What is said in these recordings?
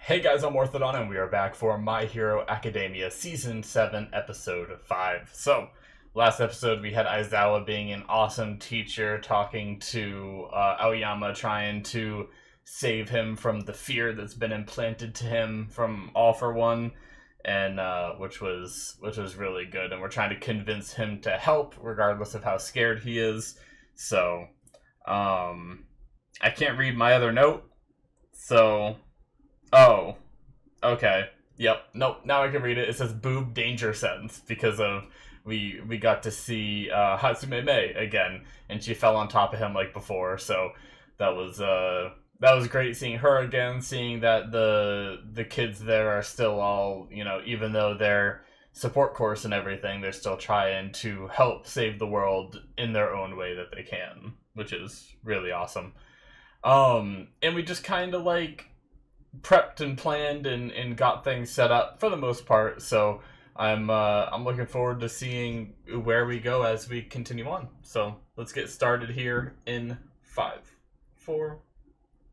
Hey guys, I'm Morthadon, and we are back for My Hero Academia Season 7, Episode 5. So, last episode we had Aizawa being an awesome teacher, talking to Aoyama, trying to save him from the fear that's been implanted to him from All For One, and which was really good, and we're trying to convince him to help, regardless of how scared he is. So, I can't read my other note, so... Oh, okay. Yep. Nope. Now I can read it. It says boob danger sense because of we got to see Hatsume Mei again, and she fell on top of him like before. So that was great seeing her again. Seeing that the kids there are still all, you know, even though they're support course and everything, they're still trying to help save the world in their own way that they can, which is really awesome. And we just kind of like prepped and planned and got things set up for the most part, so I'm looking forward to seeing where we go as we continue on. So let's get started here in 5, 4,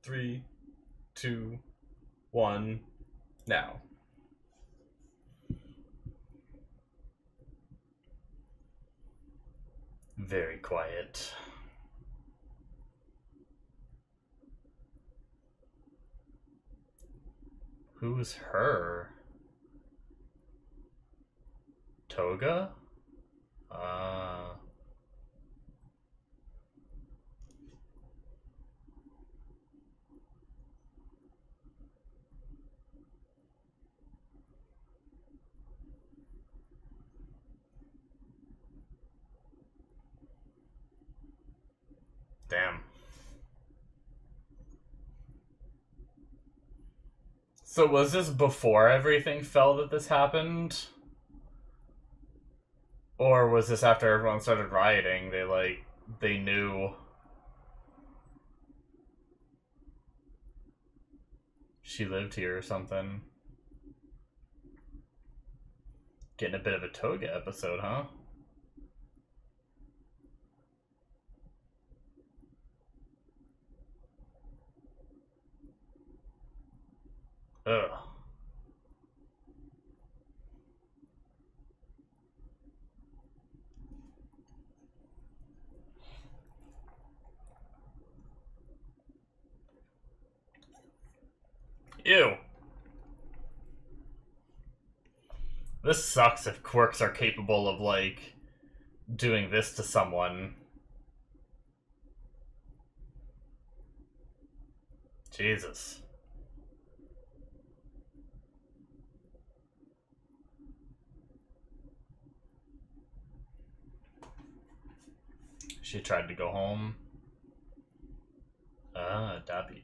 3, 2, 1, now. Very quiet. Who's her? Toga? Damn. So was this before everything fell that this happened? Or was this after everyone started rioting? They knew she lived here or something. Getting a bit of a Toga episode, huh? Ugh. Ew. This sucks if quirks are capable of, like, doing this to someone. Jesus. She tried to go home. Dabi.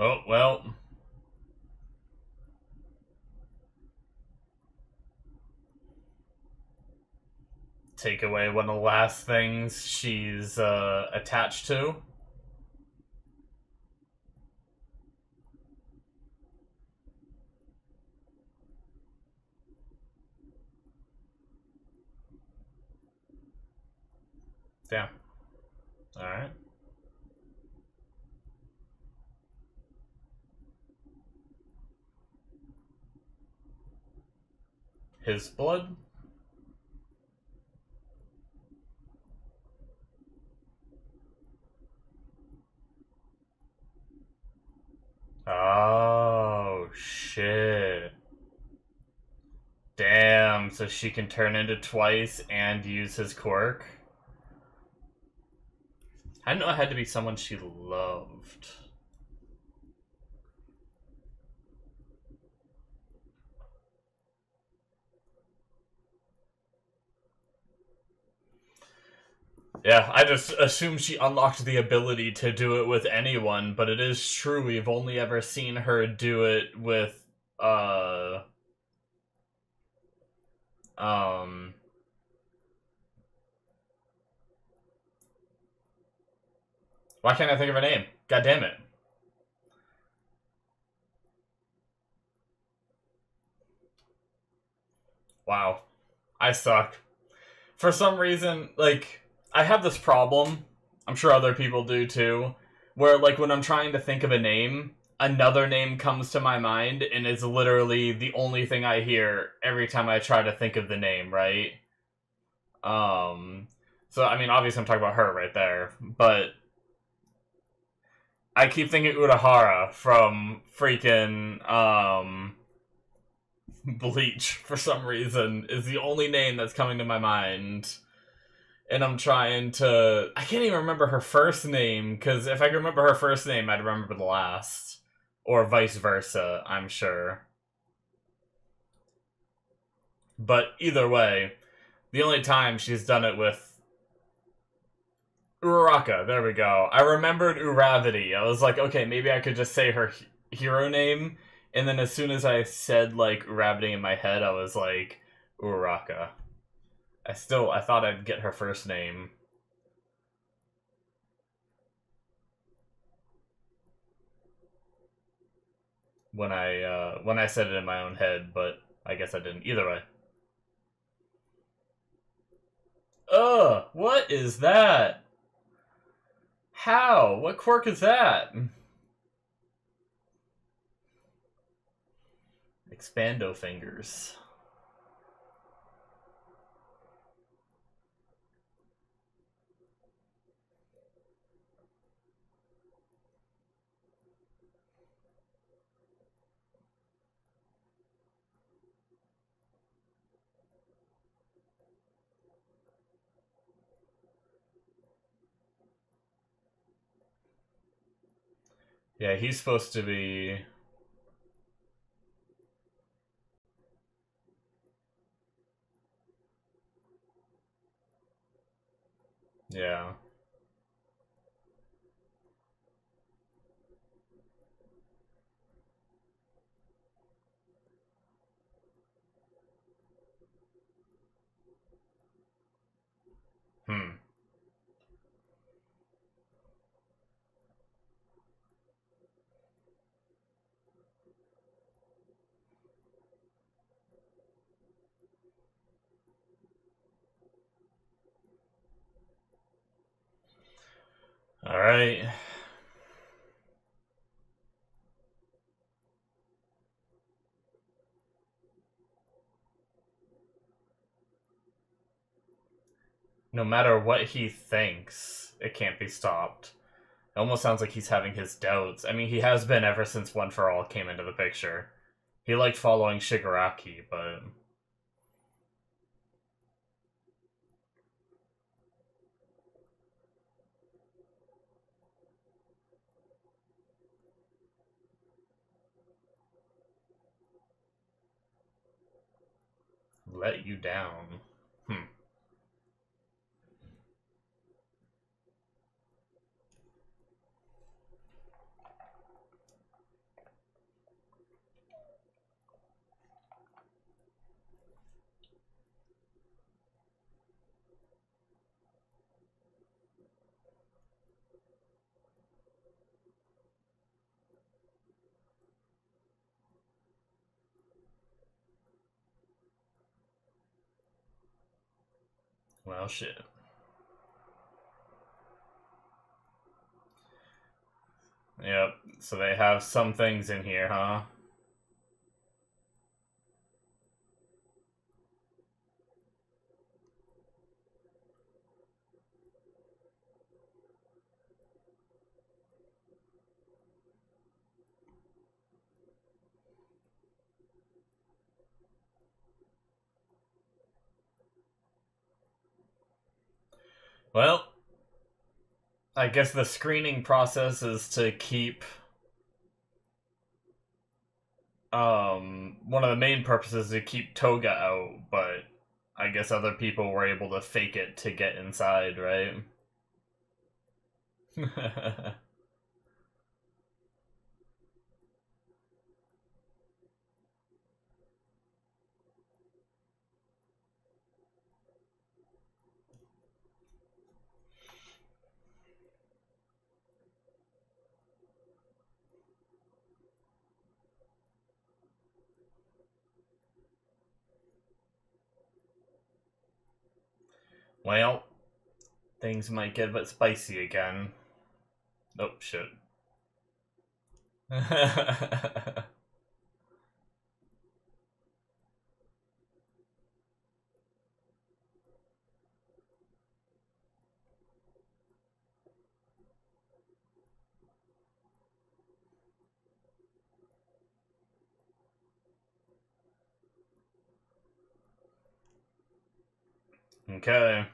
Oh, well. Take away one of the last things she's attached to. Damn. Alright. His blood? Oh, shit. Damn, so she can turn into twice and use his quirk? I didn't know it had to be someone she loved. Yeah, I just assumed she unlocked the ability to do it with anyone, but it is true we've only ever seen her do it with, Um, why can't I think of a name? God damn it. Wow. I suck. For some reason, like, I have this problem, I'm sure other people do too, where, like, when I'm trying to think of a name, another name comes to my mind, and it's literally the only thing I hear every time I try to think of the name, right? Um, so, I mean, obviously I'm talking about her right there, but I keep thinking Urahara from freaking, Bleach, for some reason, is the only name that's coming to my mind. And I'm trying to... I can't even remember her first name, because if I could remember her first name, I'd remember the last. Or vice versa, I'm sure. But either way, the only time she's done it with... Uraraka, there we go. I remembered Uravity. I was like, okay, maybe I could just say her hero name. And then as soon as I said, like, Uravity in my head, I was like, Uraraka. I thought I'd get her first name. When I said it in my own head, but I guess I didn't. Either way. Ugh, what is that? How? What quirk is that? Expando fingers. Yeah, he's supposed to be... Yeah. Hmm. Alright. No matter what he thinks, it can't be stopped. It almost sounds like he's having his doubts. I mean, he has been ever since One for All came into the picture. He liked following Shigaraki, but... Let you down. Hmm. Well, shit. Yep, so they have some things in here, huh? Well, I guess the screening process is to keep... one of the main purposes is to keep Toga out, but I guess other people were able to fake it to get inside, right? Well, things might get a bit spicy again. Oh, shit. Okay.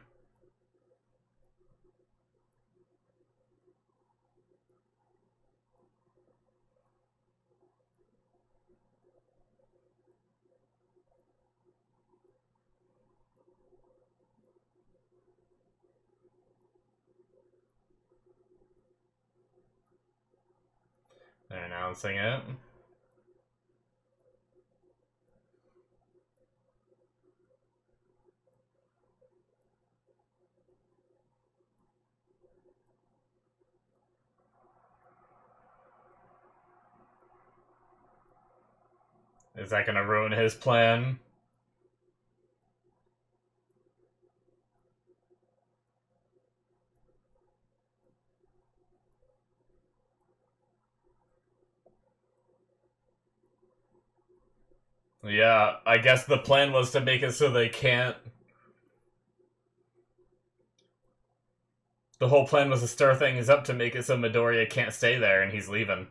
They're announcing it. Is that gonna ruin his plan? Yeah, I guess the plan was to make it so they can't... The whole plan was to stir things up to make it so Midoriya can't stay there and he's leaving.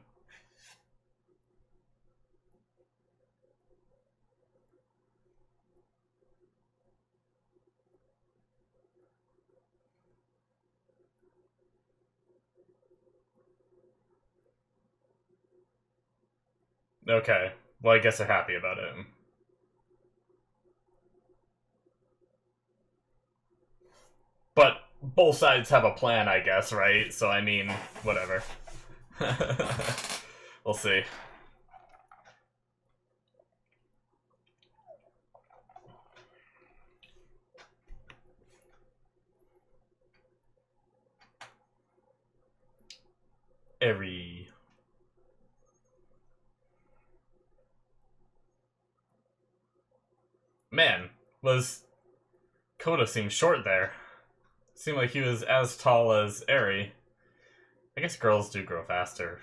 Okay, well I guess they're happy about it. But both sides have a plan, I guess, right? So I mean, whatever. We'll see. Man, was Koda seemed short there. Seemed like he was as tall as Eri. I guess girls do grow faster.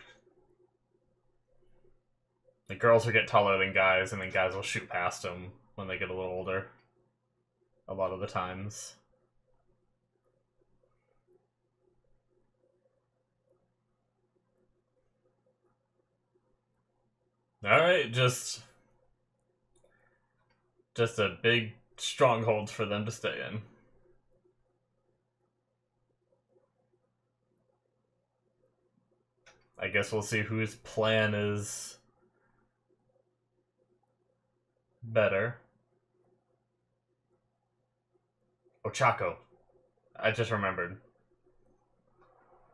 The girls will get taller than guys, and then guys will shoot past them when they get a little older. A lot of the times. Alright, just a big stronghold for them to stay in. I guess we'll see whose plan is better. Ochako. I just remembered.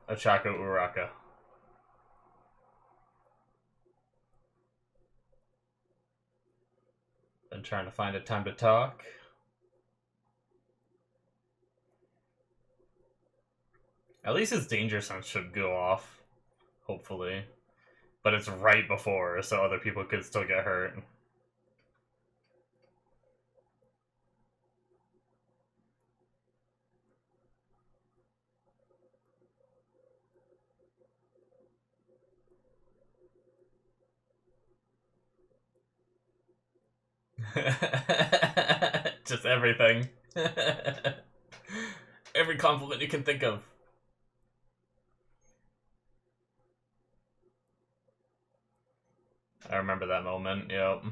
Ochako Uraka. Been trying to find a time to talk. At least his danger sense should go off. Hopefully. But it's right before, so other people could still get hurt. Just everything. Every compliment you can think of. I remember that moment, yep.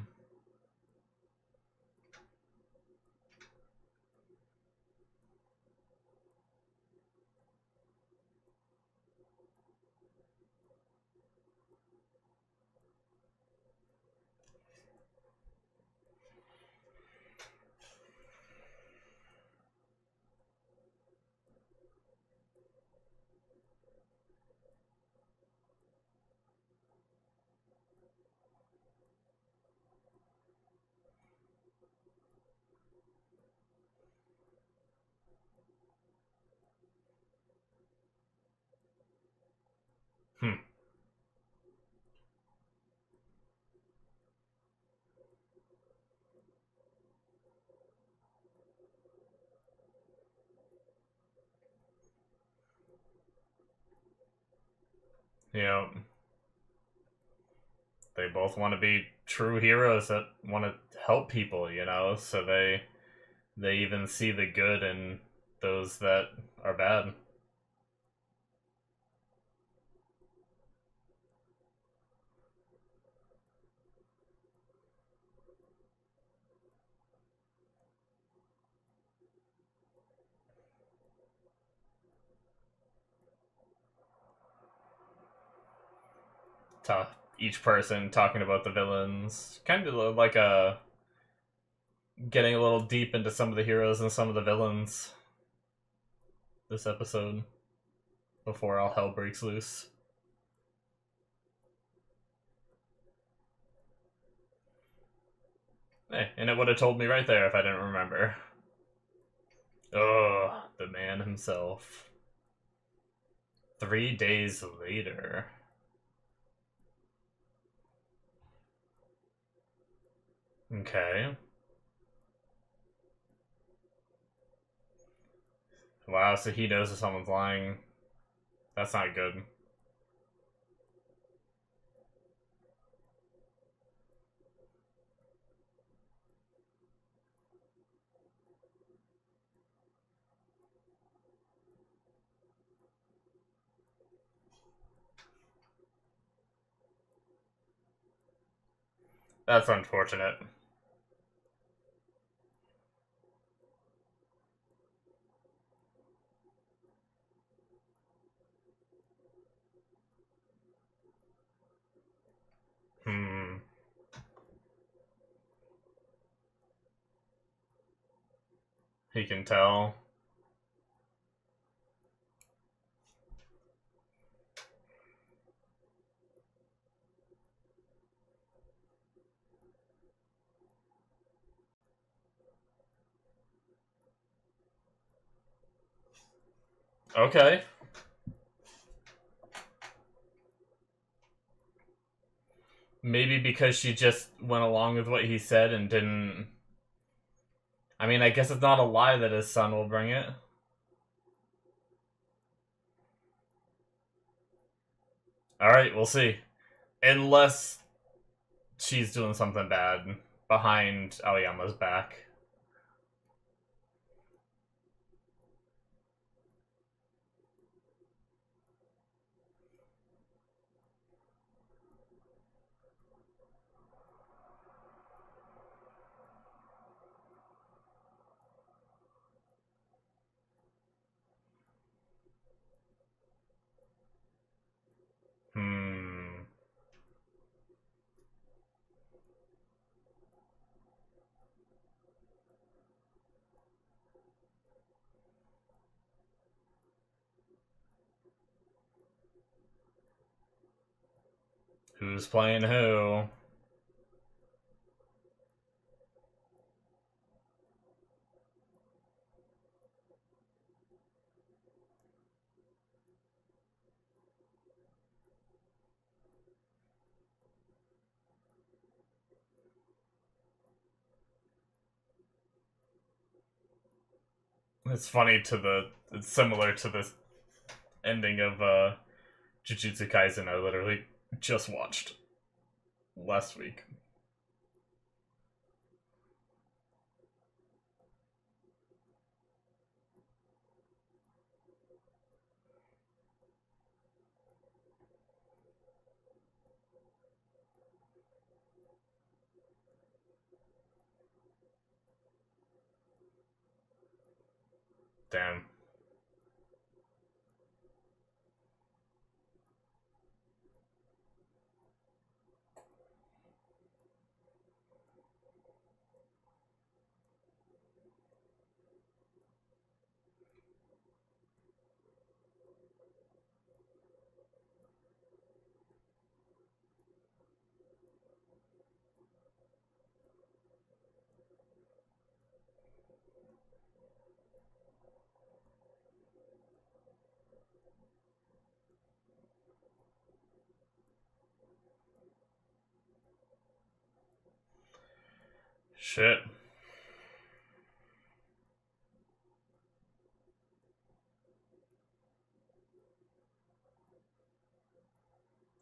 You know, they both want to be true heroes that want to help people, you know, so they even see the good in those that are bad. Each person talking about the villains, kind of like a getting a little deep into some of the heroes and some of the villains this episode before all hell breaks loose. Hey, and it would have told me right there if I didn't remember. Oh, the man himself. 3 days later. Okay. Wow, so he knows if someone's lying. That's not good. That's unfortunate. Hmm. He can tell. Okay. Maybe because she just went along with what he said and didn't... I mean, I guess it's not a lie that his son will bring it. Alright, we'll see. Unless she's doing something bad behind Aoyama's back. Hmm. Who's playing who? It's funny to the... It's similar to the ending of Jujutsu Kaisen I literally just watched last week. Damn. Shit.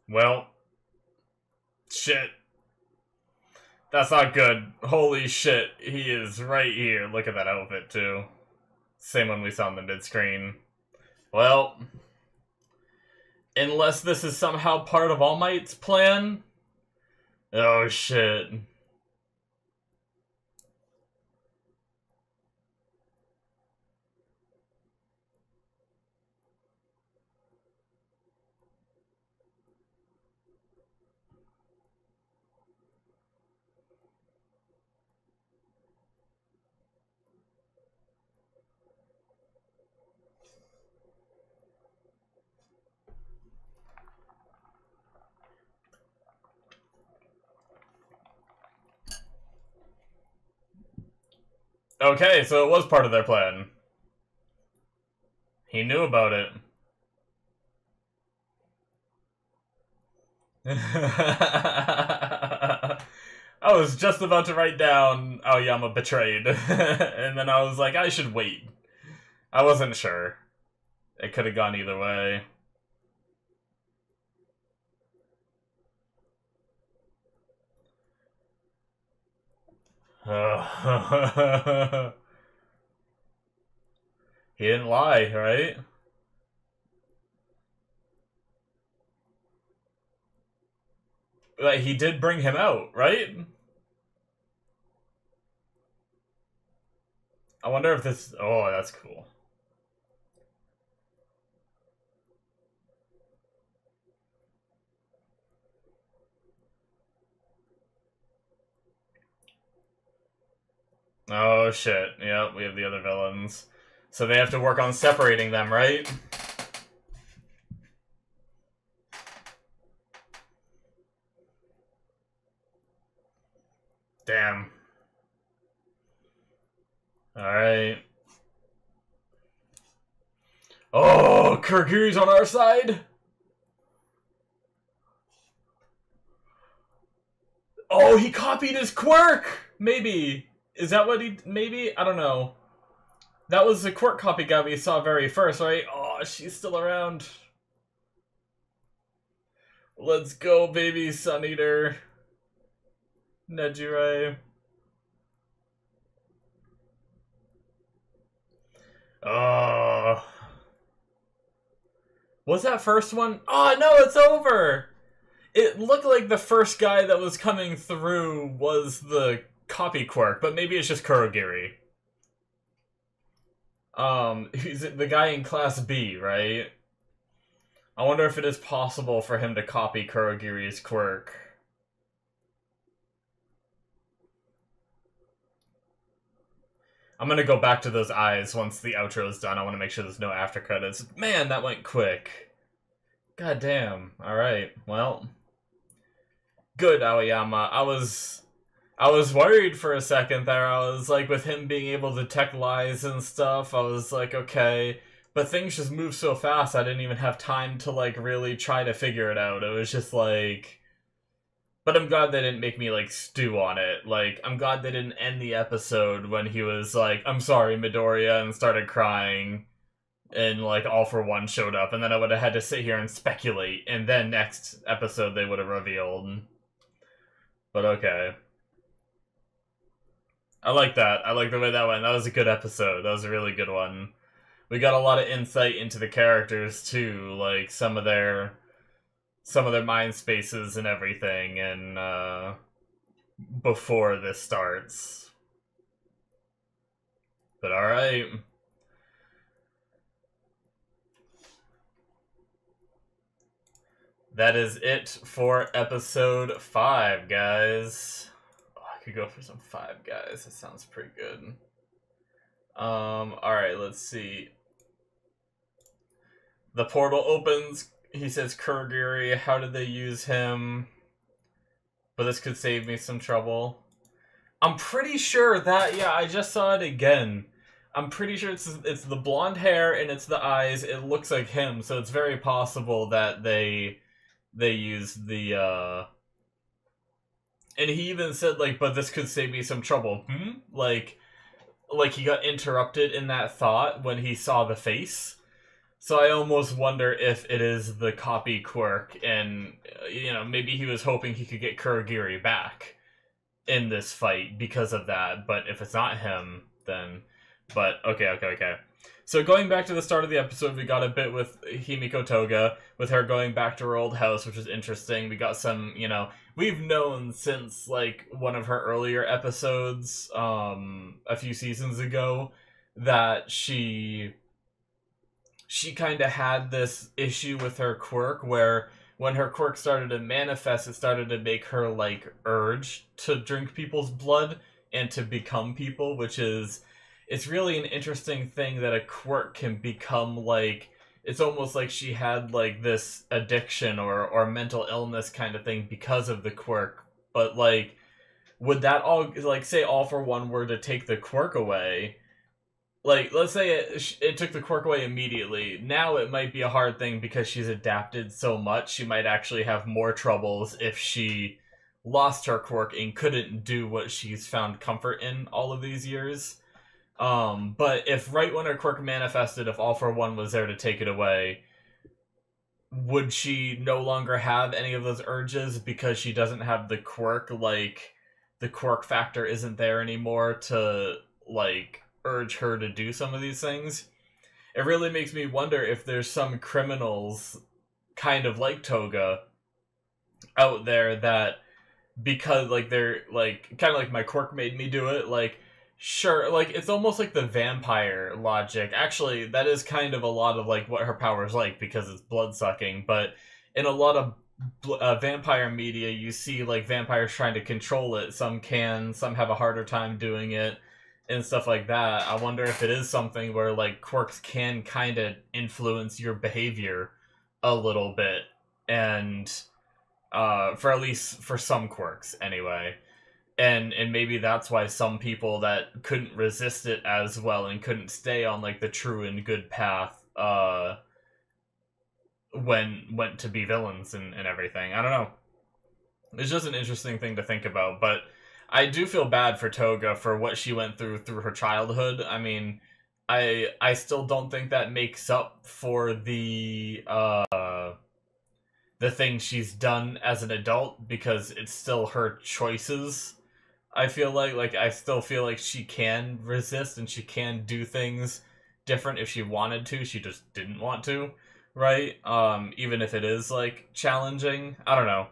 Well, shit. That's not good. Holy shit, he is right here. Look at that outfit, too. Same one we saw on the mid-screen. Well, unless this is somehow part of All Might's plan? Oh, shit. Okay, so it was part of their plan. He knew about it. I was just about to write down Aoyama betrayed, and then I was like, I should wait. I wasn't sure. It could have gone either way. He didn't lie, right? Like, he did bring him out, right? I wonder if this... Oh, that's cool. Oh, shit. Yep, we have the other villains. So they have to work on separating them, right? Damn. Alright. Oh, Kurogiri's on our side? Oh, he copied his quirk! Maybe. Is that what he... Maybe? I don't know. That was the quirk copy guy we saw very first, right? Oh, she's still around. Let's go, baby Sun Eater. Nejire. Oh. Was that first one? Oh, no, it's over! It looked like the first guy that was coming through was the copy quirk, but maybe it's just Kurogiri. He's the guy in Class B, right? I wonder if it is possible for him to copy Kurogiri's quirk. I'm gonna go back to those eyes once the outro is done. I want to make sure there's no after credits. Man, that went quick. God damn. Alright, well. Good, Aoyama. I was worried for a second there. I was like, with him being able to detect lies and stuff, I was like, okay. But things just move so fast, I didn't even have time to, like, really try to figure it out. It was just like... But I'm glad they didn't make me, like, stew on it. Like, I'm glad they didn't end the episode when he was like, I'm sorry, Midoriya, and started crying. And, like, All For One showed up, and then I would have had to sit here and speculate. And then next episode they would have revealed. But okay. I like that. I like the way that went. That was a good episode. That was a really good one. We got a lot of insight into the characters, too. Like, some of their mind spaces and everything, and before this starts. But alright. That is it for episode 5, guys. Oh, I could go for some 5 guys. That sounds pretty good. Alright, let's see. The portal opens. He says, Kurogiri, how did they use him? But this could save me some trouble. I'm pretty sure that, yeah, I just saw it again. I'm pretty sure it's the blonde hair and it's the eyes. It looks like him, so it's very possible that they used the, And he even said, like, but this could save me some trouble. Like he got interrupted in that thought when he saw the face. So I almost wonder if it is the copy quirk, and maybe he was hoping he could get Kurogiri back in this fight because of that. But if it's not him, then. But okay. So going back to the start of the episode, we got a bit with Himiko Toga, with her going back to her old house, which is interesting. We got some, we've known since, like, one of her earlier episodes, a few seasons ago, that she kind of had this issue with her quirk, where when her quirk started to manifest, it started to make her, like, urge to drink people's blood and to become people, which is... It's really an interesting thing that a quirk can become, like... It's almost like she had, like, this addiction or mental illness kind of thing because of the quirk. But, like, would that all... Like, say All For One were to take the quirk away... Like, let's say it took the quirk away immediately. Now it might be a hard thing because she's adapted so much. She might actually have more troubles if she lost her quirk and couldn't do what she's found comfort in all of these years. But if right when her quirk manifested, if All For One was there to take it away, would she no longer have any of those urges because she doesn't have the quirk? Like, the quirk factor isn't there anymore to, like, urge her to do some of these things. It really makes me wonder if there's some criminals kind of like Toga out there that, because, like, they're, like, kind of like my quirk made me do it, like, sure, like, it's almost like the vampire logic. Actually, that is kind of a lot of, like, what her power is like, because it's blood-sucking, but in a lot of vampire media, you see, like, vampires trying to control it. Some can, some have a harder time doing it, and stuff like that. I wonder if it is something where, like, quirks can kind of influence your behavior a little bit, and, for at least, for some quirks, anyway. And maybe that's why some people that couldn't resist it as well and couldn't stay on, like, the true and good path, went to be villains and everything. I don't know. It's just an interesting thing to think about, but I do feel bad for Toga for what she went through her childhood. I mean, I still don't think that makes up for the things she's done as an adult, because it's still her choices. I feel like I still feel like she can resist and she can do things different if she wanted to. She just didn't want to, right? Even if it is, like, challenging. I don't know.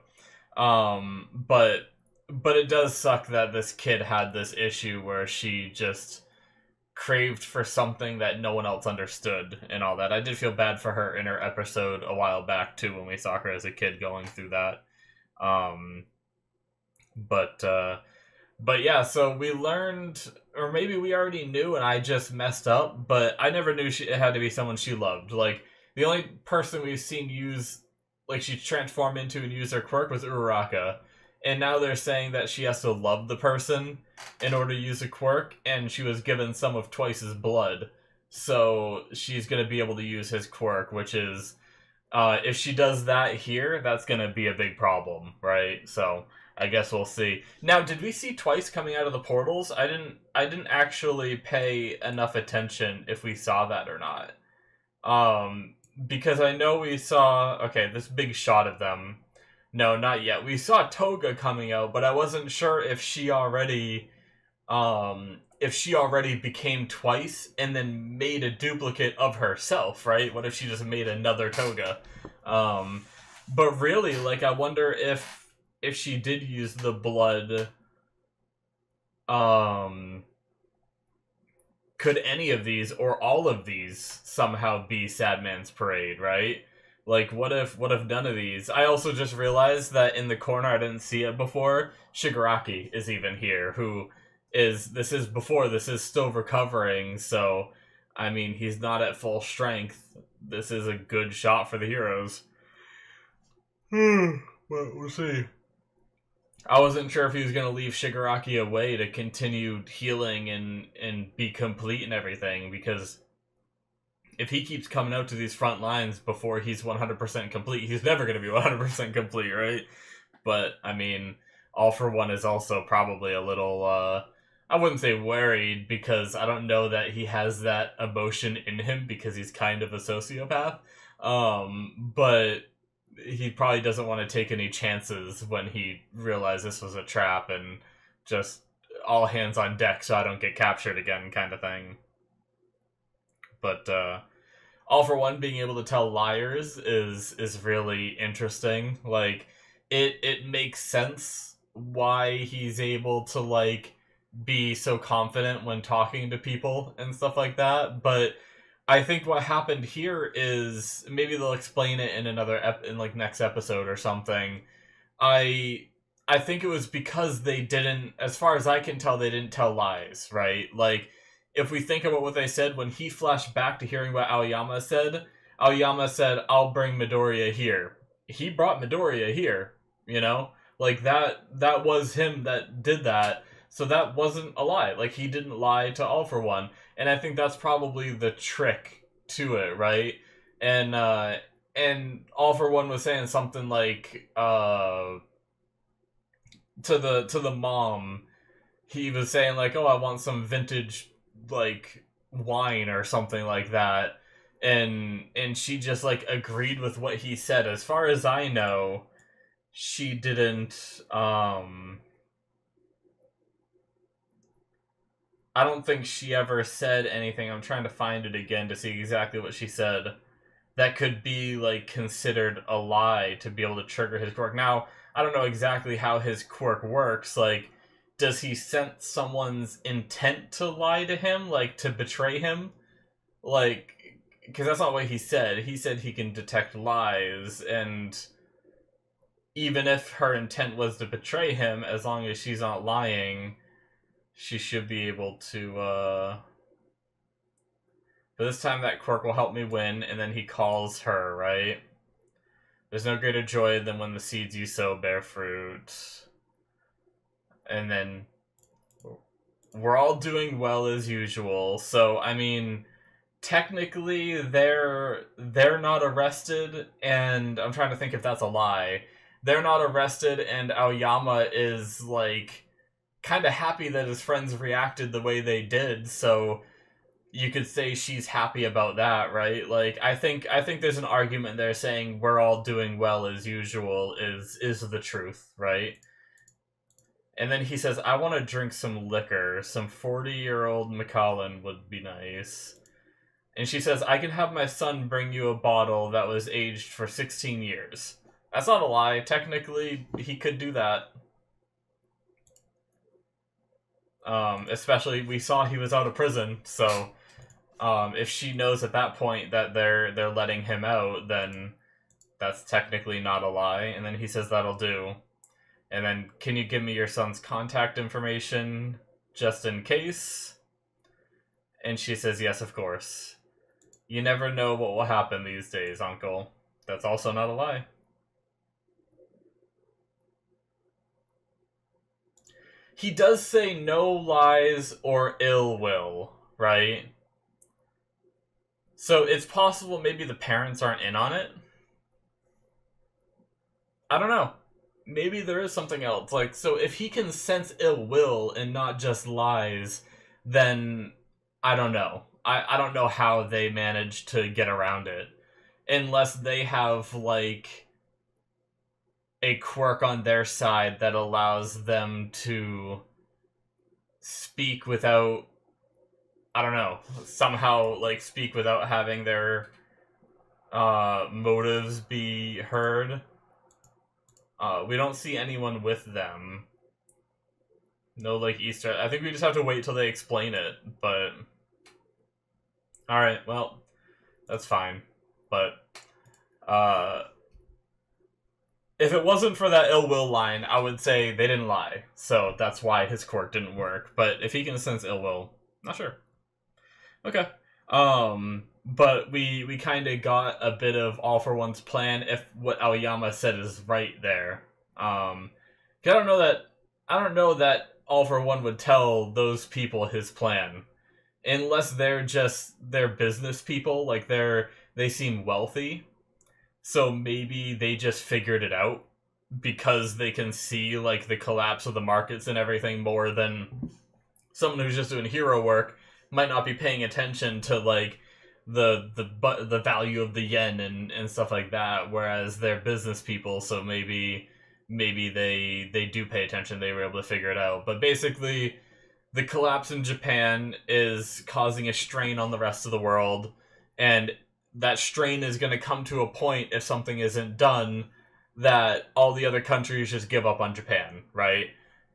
But it does suck that this kid had this issue where she just craved for something that no one else understood and all that. I did feel bad for her in her episode a while back, too, when we saw her as a kid going through that. But yeah, so we learned, or maybe we already knew and I just messed up, but I never knew it had to be someone she loved. Like, the only person we've seen use, like, she transformed into and use her quirk was Uraraka. And now they're saying that she has to love the person in order to use a quirk, and she was given some of Twice's blood. So she's going to be able to use his quirk, which is, if she does that here, that's going to be a big problem, right? So I guess we'll see. Now, did we see Twice coming out of the portals? I didn't actually pay enough attention if we saw that or not. Because I know we saw, okay, this big shot of them. No, not yet. We saw Toga coming out, but I wasn't sure if she already became Twice and then made a duplicate of herself, right? What if she just made another Toga? But really, like, I wonder if she did use the blood, could any of these or all of these somehow be Sadman's Parade, right? Like, what if none of these? I also just realized that in the corner, I didn't see it before, Shigaraki is even here, this is still recovering, so, I mean, he's not at full strength. This is a good shot for the heroes. Well, we'll see. I wasn't sure if he was going to leave Shigaraki away to continue healing and be complete and everything, because if he keeps coming out to these front lines before he's 100% complete, he's never going to be 100% complete, right? But, I mean, All For One is also probably a little, I wouldn't say worried, because I don't know that he has that emotion in him, because he's kind of a sociopath. But he probably doesn't want to take any chances when he realized this was a trap, and just all hands on deck so I don't get captured again kind of thing. But All for One being able to tell liars is really interesting. Like, it makes sense why he's able to, like, be so confident when talking to people and stuff like that, but I think what happened here is, maybe they'll explain it in another in like next episode or something. I I think it was because they didn't, as far as I can tell, they didn't tell lies, right? Like, if we think about what they said, when he flashed back to hearing what Aoyama said, "I'll bring Midoriya here." He brought Midoriya here, you know? Like, that was him that did that, so that wasn't a lie. Like, he didn't lie to All For One, and I think that's probably the trick to it, right? And All For One was saying something like, to the mom, he was saying like, "Oh, I want some vintage like wine or something like that," and she just like agreed with what he said. As far as I know, she didn't. I don't think she ever said anything. I'm trying to find it again to see exactly what she said that could be like considered a lie to be able to trigger his quirk. Now, I don't know exactly how his quirk works. Like, does he sense someone's intent to lie to him, like to betray him? Like, because that's not what he said. He said he can detect lies, and even if her intent was to betray him, as long as she's not lying, she should be able to, But this time that quirk will help me win, and then he calls her, right? There's no greater joy than when the seeds you sow bear fruit. And then we're all doing well as usual. So, I mean, technically they're not arrested, and I'm trying to think if that's a lie. They're not arrested, and Aoyama is, like, kind of happy that his friends reacted the way they did, so you could say she's happy about that, right? Like, I think there's an argument there saying we're all doing well as usual is the truth, right? And then he says, "I want to drink some liquor. Some 40-year-old Macallan would be nice." And she says, "I can have my son bring you a bottle that was aged for 16 years. That's not a lie. Technically, he could do that. Especially, we saw he was out of prison, so if she knows at that point that they're letting him out, then that's technically not a lie." And then he says, "That'll do." And then, "Can you give me your son's contact information, just in case?" And she says, "Yes, of course. You never know what will happen these days, Uncle." That's also not a lie. He does say no lies or ill will, right? So it's possible maybe the parents aren't in on it. I don't know. Maybe there is something else. Like, so if he can sense ill will and not just lies, then I don't know. I don't know how they manage to get around it. Unless they have, like, a quirk on their side that allows them to speak without, I don't know, somehow, like, speak without having their motives be heard. We don't see anyone with them. No, like, Easter. I think we just have to wait till they explain it, but... Alright, well, that's fine. But, if it wasn't for that ill will line, I would say they didn't lie. So that's why his quirk didn't work. But if he can sense ill will, not sure. Okay. But we kind of got a bit of All For One's plan, if what Aoyama said is right there. I don't know that All For One would tell those people his plan, unless they're just their business people. Like, they seem wealthy, so maybe they just figured it out because they can see, like, the collapse of the markets and everything more than someone who's just doing hero work might not be paying attention to like the value of the yen and stuff like that, whereas they're business people, so maybe they do pay attention, they were able to figure it out. But basically the collapse in Japan is causing a strain on the rest of the world, and that strain is going to come to a point, if something isn't done, that all the other countries just give up on Japan, right?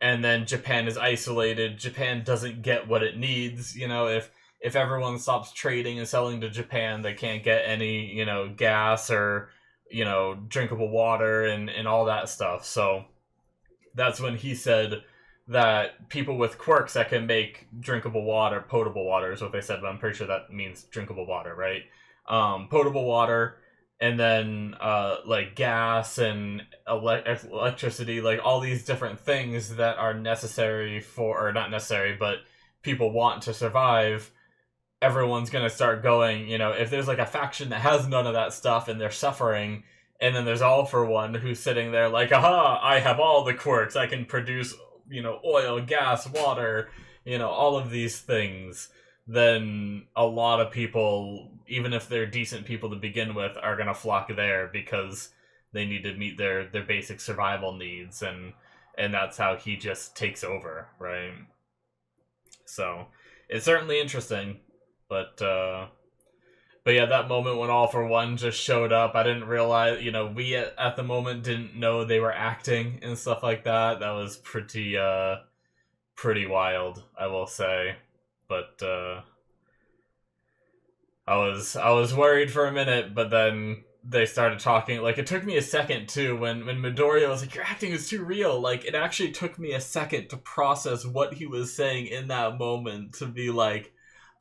And then Japan is isolated. Japan doesn't get what it needs. You know, if everyone stops trading and selling to Japan, they can't get any, you know, gas or, you know, drinkable water and all that stuff. So that's when he said that people with quirks that can make drinkable water, potable water is what they said, but I'm pretty sure that means drinkable water, right? Potable water, and then like gas and electricity, like all these different things that are necessary for, or not necessary, but people want to survive. Everyone's gonna start going, you know, if there's like a faction that has none of that stuff and they're suffering, and then there's All For One who's sitting there like, aha, I have all the quirks, I can produce, you know, oil, gas, water, you know, all of these things, then a lot of people, even if they're decent people to begin with, are going to flock there because they need to meet their basic survival needs, and that's how he just takes over, right? So it's certainly interesting, but yeah, that moment when All For One just showed up, I didn't realize, you know, we at the moment didn't know they were acting and stuff like that. That was pretty wild, I will say. But I was worried for a minute, but then they started talking. Like, it took me a second too when Midoriya was like, "Your acting is too real." Like, it actually took me a second to process what he was saying in that moment, to be like,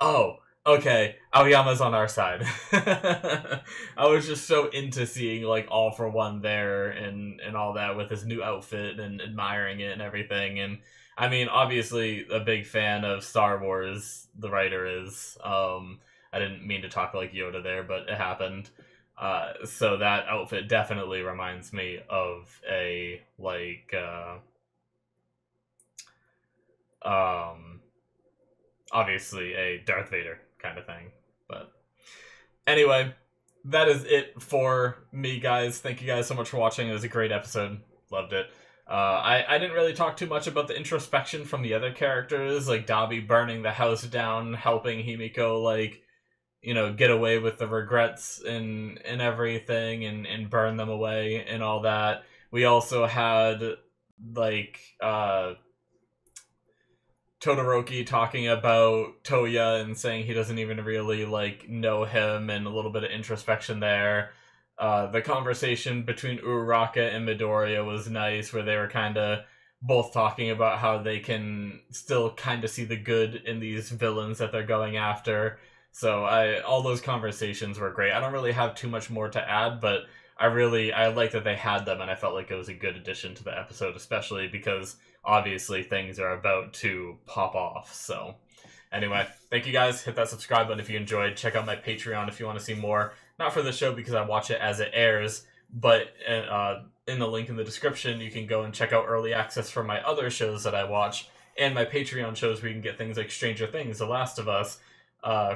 "Oh, okay, Aoyama's on our side." I was just so into seeing like All For One there and all that with his new outfit and admiring it and everything. And I mean, obviously a big fan of Star Wars, the writer is. I didn't mean to talk like Yoda there, but it happened. So that outfit definitely reminds me of a like obviously a Darth Vader kind of thing. But anyway, that is it for me, guys. Thank you guys so much for watching. It was a great episode. Loved it. I didn't really talk too much about the introspection from the other characters, like Dabi burning the house down, helping Himiko, like, you know, get away with the regrets and everything, and burn them away and all that. We also had, like, Todoroki talking about Toya and saying he doesn't even really, like, know him, and a little bit of introspection there. The conversation between Uraraka and Midoriya was nice, where they were kind of both talking about how they can still kind of see the good in these villains that they're going after. So all those conversations were great. I don't really have too much more to add, but I like that they had them, and I felt like it was a good addition to the episode, especially because obviously things are about to pop off. So anyway, thank you guys. Hit that subscribe button if you enjoyed. Check out my Patreon if you want to see more. Not for the show because I watch it as it airs, but in the link in the description, you can go and check out early access for my other shows that I watch, and my Patreon shows where you can get things like Stranger Things, The Last of Us,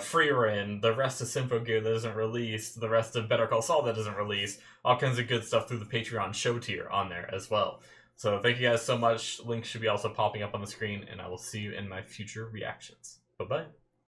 Free Reign, the rest of Symphogear that isn't released, the rest of Better Call Saul that isn't released, all kinds of good stuff through the Patreon show tier on there as well. So thank you guys so much. Links should be also popping up on the screen, and I will see you in my future reactions. Bye-bye.